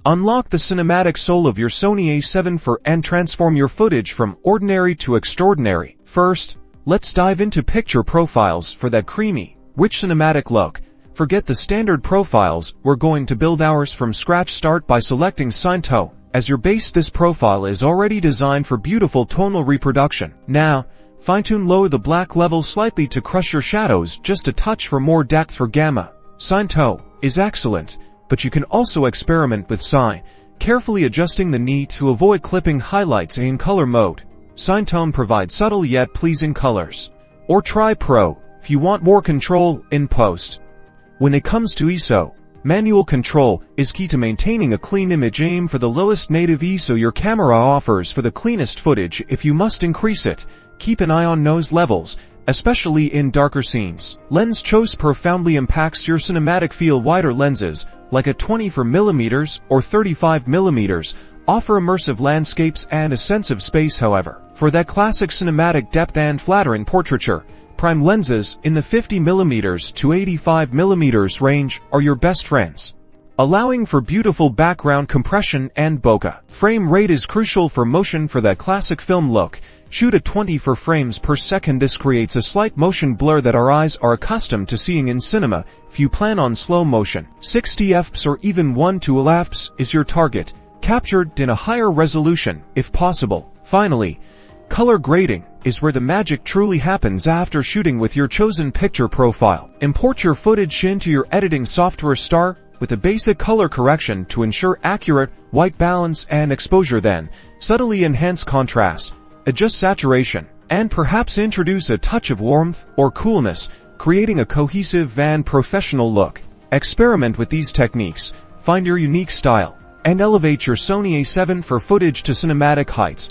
Unlock the cinematic soul of your Sony A7 IV and transform your footage from ordinary to extraordinary. First, let's dive into picture profiles for that creamy, rich cinematic look. Forget the standard profiles, we're going to build ours from scratch. Start by selecting KevinHowTo as your base. This profile is already designed for beautiful tonal reproduction. Now, fine-tune lower the black level slightly to crush your shadows just a touch for more depth. For gamma, KevinHowTo is excellent, but you can also experiment with sign, carefully adjusting the need to avoid clipping highlights. In color mode, KevinHowTo provides subtle yet pleasing colors. Or try Pro if you want more control in post. When it comes to ISO, manual control is key to maintaining a clean image. Aim for the lowest native ISO your camera offers for the cleanest footage. If you must increase it, keep an eye on noise levels, especially in darker scenes. Lens choice profoundly impacts your cinematic feel. Wider lenses, like a 24mm or 35mm, offer immersive landscapes and a sense of space. However, for that classic cinematic depth and flattering portraiture, prime lenses in the 50mm to 85mm range are your best friends, allowing for beautiful background compression and bokeh. Frame rate is crucial for motion. For that classic film look, shoot at 24 frames per second. This creates a slight motion blur that our eyes are accustomed to seeing in cinema. If you plan on slow motion, 60 fps or even 1 to 2 fps is your target, captured in a higher resolution if possible. Finally, color grading is where the magic truly happens. After shooting with your chosen picture profile, import your footage into your editing software. Start with a basic color correction to ensure accurate white balance and exposure. Then, subtly enhance contrast, adjust saturation, and perhaps introduce a touch of warmth or coolness, creating a cohesive and professional look. Experiment with these techniques, find your unique style, and elevate your Sony A7 IV footage to cinematic heights.